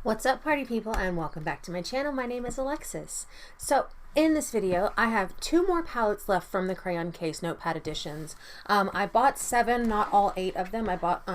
What's up, party people, and welcome back to my channel. My name is Alexis. So in this video I have two more palettes left from the Crayon Case Notepad editions. I bought 7, not all 8 of them. I bought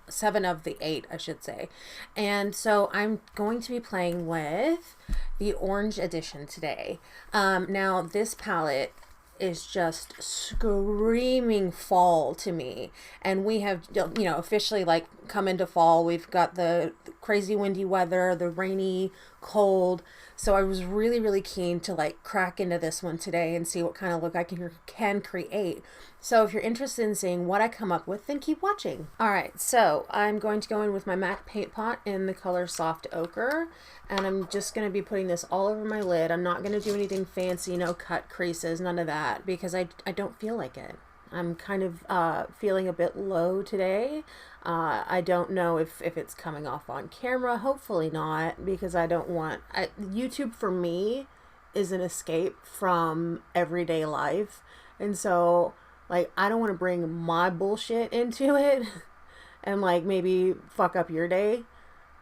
7 of the 8, I should say. And so I'm going to be playing with the orange edition today. Now this palette is just screaming fall to me, and we have, you know, officially like come into fall. We've got the crazy windy weather, the rainy, cold, so I was really keen to like crack into this one today and see what kind of look I can create. So if you're interested in seeing what I come up with, then keep watching. Alright, so I'm going to go in with my MAC paint pot in the color Soft Ochre, and I'm just going to be putting this all over my lid. I'm not going to do anything fancy, no cut creases, none of that, because I don't feel like it. I'm kind of feeling a bit low today. I don't know if it's coming off on camera. Hopefully not, because I don't want... YouTube for me is an escape from everyday life, and so like I don't want to bring my bullshit into it and like maybe fuck up your day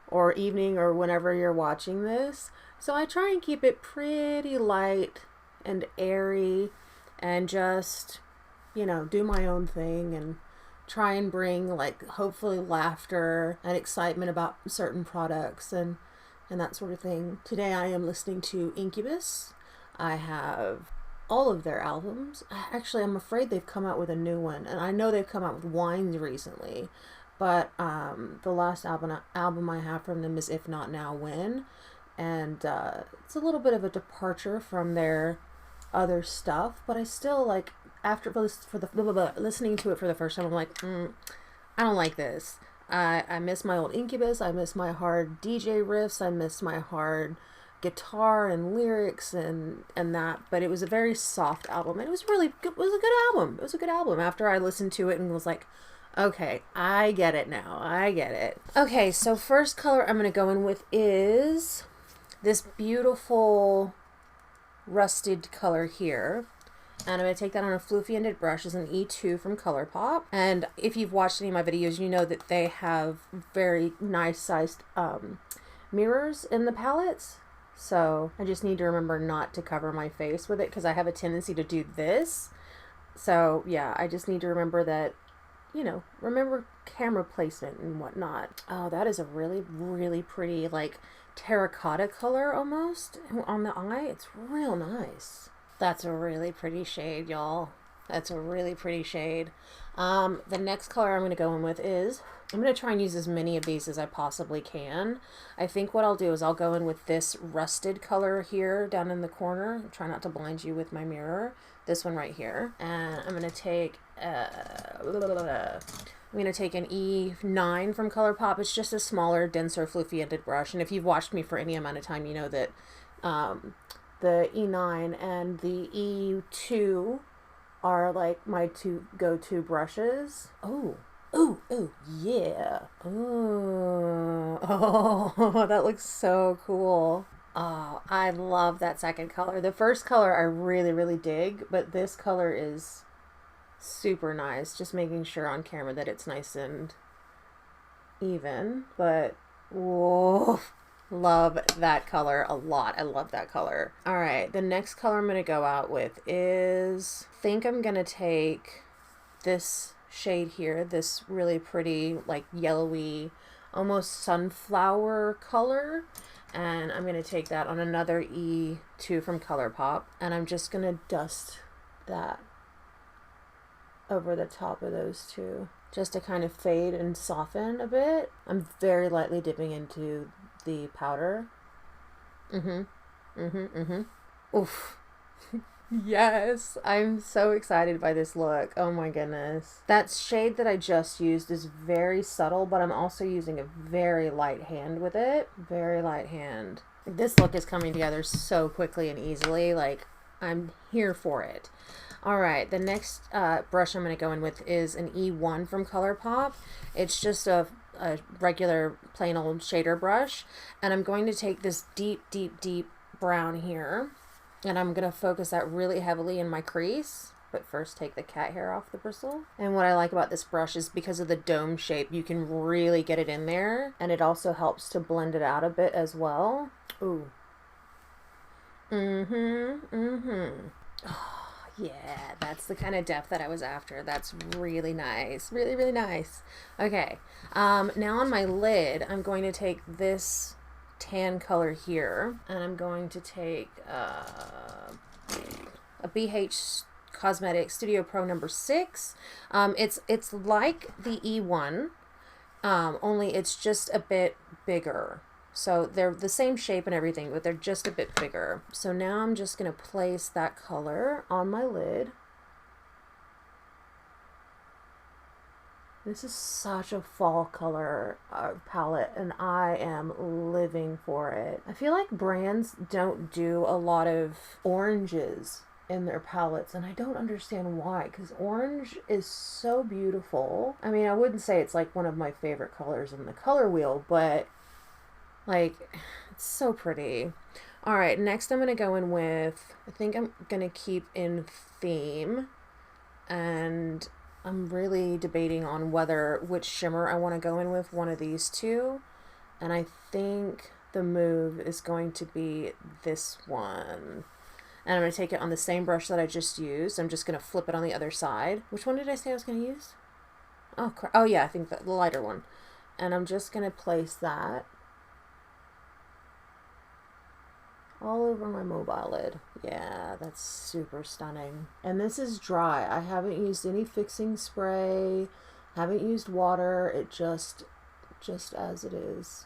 or evening or whenever you're watching this. So I try and keep it pretty light and airy and just, you know, do my own thing and try and bring like hopefully laughter and excitement about certain products and that sort of thing. Today I am listening to Incubus. I have all of their albums. Actually, I'm afraid they've come out with a new one, and I know they've come out with wines recently, but the last album I have from them is If Not Now, When, and it's a little bit of a departure from their other stuff, but I still like, after listening to it for the first time, I'm like, I don't like this. I miss my old Incubus. I miss my hard DJ riffs. I miss my hard guitar and lyrics and that. But it was a very soft album, and it was really good. It was a good album. It was a good album. After I listened to it and was like, okay, I get it now. I get it. Okay, so first color I'm going to go in with is this beautiful rusted color here. And I'm going to take that on a floofy-ended brush as an E2 from ColourPop. And if you've watched any of my videos, you know that they have very nice sized mirrors in the palettes. So I just need to remember not to cover my face with it, because I have a tendency to do this. So yeah, I just need to remember that, you know, remember camera placement and whatnot. Oh, that is a really pretty, like, terracotta color almost on the eye. It's real nice. That's a really pretty shade, y'all. That's a really pretty shade. The next color I'm going to go in with is, I'm going to try and use as many of these as I possibly can. I think what I'll do is I'll go in with this rusted color here down in the corner. Try not to blind you with my mirror. This one right here. And I'm going to take an E9 from ColourPop. It's just a smaller, denser, floofy-ended brush. And if you've watched me for any amount of time, you know that the E9 and the E2 are like my two go-to brushes. Oh, yeah. Oh, that looks so cool. Oh, I love that second color. The first color I really dig, but this color is super nice. Just making sure on camera that it's nice and even, but whoa. Love that color a lot. I love that color. All right, the next color I'm going to go out with is, I think I'm going to take this shade here, this really pretty, like yellowy, almost sunflower color. And I'm going to take that on another E2 from ColourPop. And I'm just going to dust that over the top of those two, just to kind of fade and soften a bit. I'm very lightly dipping into the powder. Oof. Yes, I'm so excited by this look. Oh my goodness. That shade that I just used is very subtle, but I'm also using a very light hand with it. Very light hand. This look is coming together so quickly and easily. Like, I'm here for it. Alright, the next brush I'm going to go in with is an E1 from ColourPop. It's just a regular plain old shader brush, and I'm going to take this deep brown here, and I'm going to focus that really heavily in my crease. but first take the cat hair off the bristle. And what I like about this brush is because of the dome shape, you can really get it in there, and it also helps to blend it out a bit as well. Ooh. Oh, yeah, that's the kind of depth that I was after. That's really nice. Really, really nice. Okay, now on my lid, I'm going to take this tan color here, and I'm going to take a BH Cosmetics Studio Pro number 6. It's like the E1, only it's just a bit bigger. So they're the same shape and everything, but they're just a bit bigger. So now I'm just going to place that color on my lid. This is such a fall color palette, and I am living for it. I feel like brands don't do a lot of oranges in their palettes, and I don't understand why, because orange is so beautiful. I mean, I wouldn't say it's like one of my favorite colors in the color wheel, but like, it's so pretty. All right, next I'm gonna go in with, I think I'm gonna keep in theme, and I'm really debating on which shimmer I want to go in with, one of these two, and I think the move is going to be this one. And I'm going to take it on the same brush that I just used. I'm just going to flip it on the other side. Which one did I say I was going to use? Oh yeah, I think the lighter one. And I'm just going to place that all over my mobile lid. Yeah, that's super stunning. And this is dry. I haven't used any fixing spray, haven't used water. It just as it is.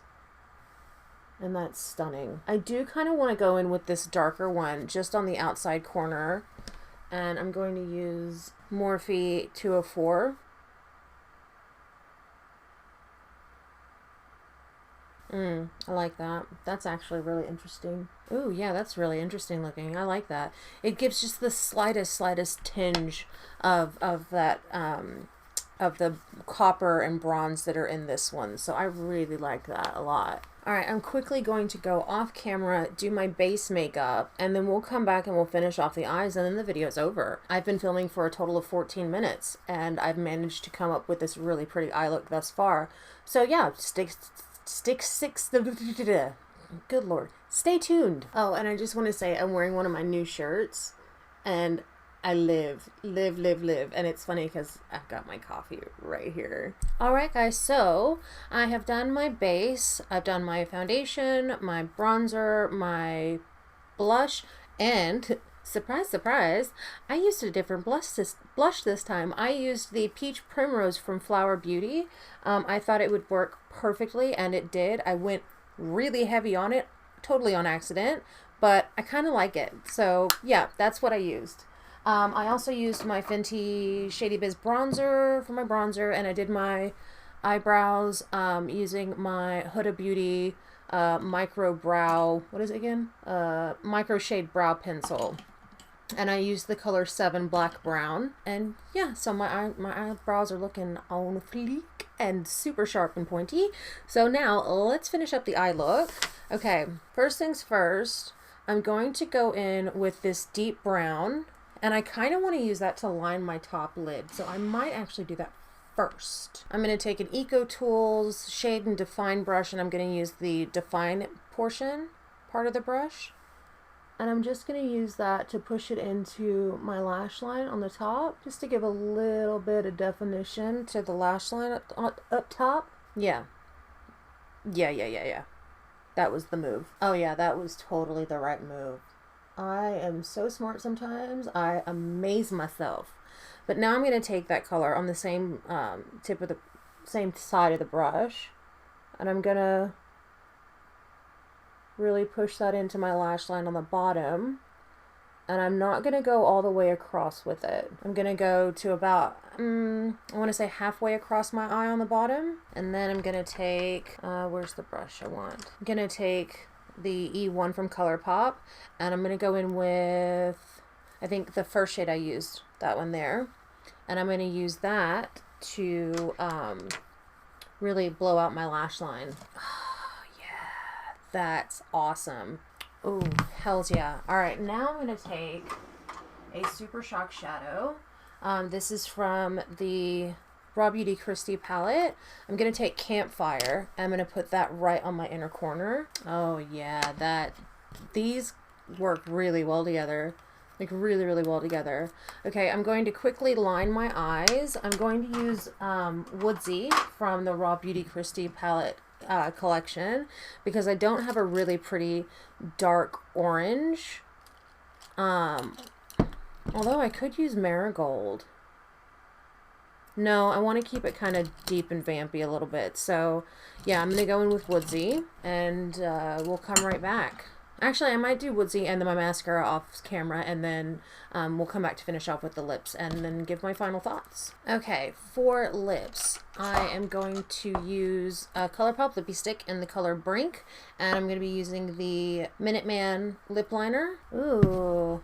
And that's stunning. I do kind of want to go in with this darker one just on the outside corner. And I'm going to use Morphe 204. I like that. That's actually really interesting. Ooh, yeah, that's really interesting looking. I like that. It gives just the slightest tinge of that of the copper and bronze that are in this one. So I really like that a lot. All right, I'm quickly going to go off camera, do my base makeup, and then we'll come back and we'll finish off the eyes, and then the video's over. I've been filming for a total of 14 minutes, and I've managed to come up with this really pretty eye look thus far. So yeah, good Lord. Stay tuned. Oh, and I just want to say I'm wearing one of my new shirts, and I live, and it's funny because I've got my coffee right here. All right, guys, so I have done my base, I've done my foundation, my bronzer, my blush, and surprise, surprise, I used a different blush this time. I used the Peach Primrose from Flower Beauty. I thought it would work perfectly, and it did. I went really heavy on it, totally on accident, but I kind of like it. So yeah, that's what I used. I also used my Fenty Shady Biz bronzer for my bronzer, and I did my eyebrows using my Huda Beauty micro brow, what is it again? Micro shade brow pencil. And I used the color 7 Black Brown. And yeah, so my eyebrows are looking on fleek and super sharp and pointy. So now let's finish up the eye look. Okay, first things first, I'm going to go in with this deep brown. And I kind of want to use that to line my top lid. So I might actually do that first. I'm going to take an Eco Tools Shade and Define brush, and I'm going to use the Define part of the brush. And I'm just going to use that to push it into my lash line on the top, just to give a little bit of definition to the lash line up top. Yeah. That was the move. Oh yeah, that was totally the right move. I am so smart sometimes. I amaze myself. But now I'm going to take that color on the same same side of the brush, and I'm going to really push that into my lash line on the bottom. And I'm not going to go all the way across with it. I'm going to go to about, I want to say halfway across my eye on the bottom. And then I'm going to take, where's the brush I want? I'm going to take the E1 from ColourPop, and I'm going to go in with, I think the first shade I used, that one there, and I'm going to use that to really blow out my lash line. Oh, yeah, that's awesome. Oh, hells yeah. All right, now I'm going to take a Super Shock Shadow. This is from the Raw Beauty Christie palette. I'm going to take Campfire. I'm going to put that right on my inner corner. Oh yeah, these work really well together. Like really, really well together. Okay, I'm going to quickly line my eyes. I'm going to use Woodsy from the Raw Beauty Christie palette collection because I don't have a really pretty dark orange. Although I could use Marigold. No, I want to keep it kind of deep and vampy a little bit. So yeah, I'm going to go in with Woodsy and we'll come right back. Actually, I might do Woodsy and then my mascara off camera, and then we'll come back to finish off with the lips and then give my final thoughts. Okay, for lips, I am going to use a ColourPop Lippy Stick in the color Brink, and I'm going to be using the Minuteman lip liner. Ooh,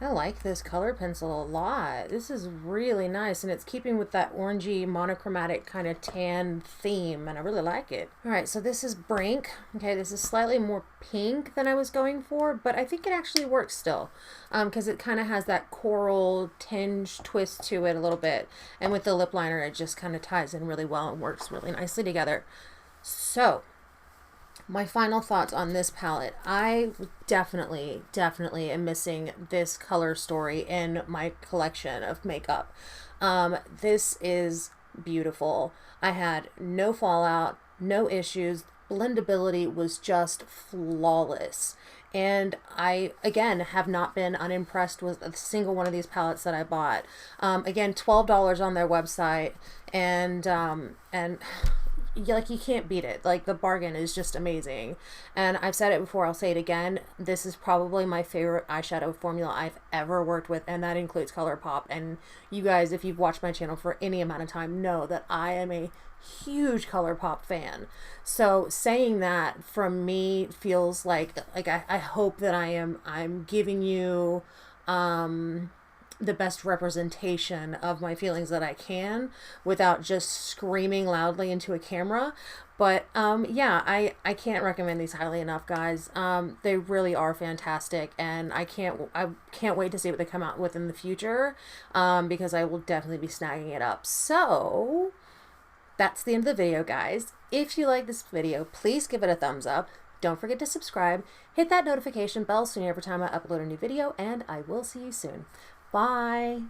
I like this color pencil a lot. This is really nice, and it's keeping with that orangey monochromatic kind of tan theme, and I really like it. All right, so this is Brink. Okay, this is slightly more pink than I was going for, but I think it actually works still because it kind of has that coral tinge twist to it a little bit, and with the lip liner, it just kind of ties in really well and works really nicely together. So my final thoughts on this palette. I definitely am missing this color story in my collection of makeup. This is beautiful. I had no fallout, no issues. Blendability was just flawless. And I, again, have not been unimpressed with a single one of these palettes that I bought. Again, $12 on their website, and like, you can't beat it. Like, the bargain is just amazing. And I've said it before, I'll say it again, this is probably my favorite eyeshadow formula I've ever worked with, and that includes ColourPop. And you guys, if you've watched my channel for any amount of time, know that I am a huge ColourPop fan. So saying that from me feels like I hope that I'm giving you the best representation of my feelings that I can without just screaming loudly into a camera. But yeah, I can't recommend these highly enough, guys. They really are fantastic, and I can't wait to see what they come out with in the future, because I will definitely be snagging it up. So that's the end of the video, guys. If you like this video, please give it a thumbs up. Don't forget to subscribe, hit that notification bell so you know every time I upload a new video, and I will see you soon. Bye.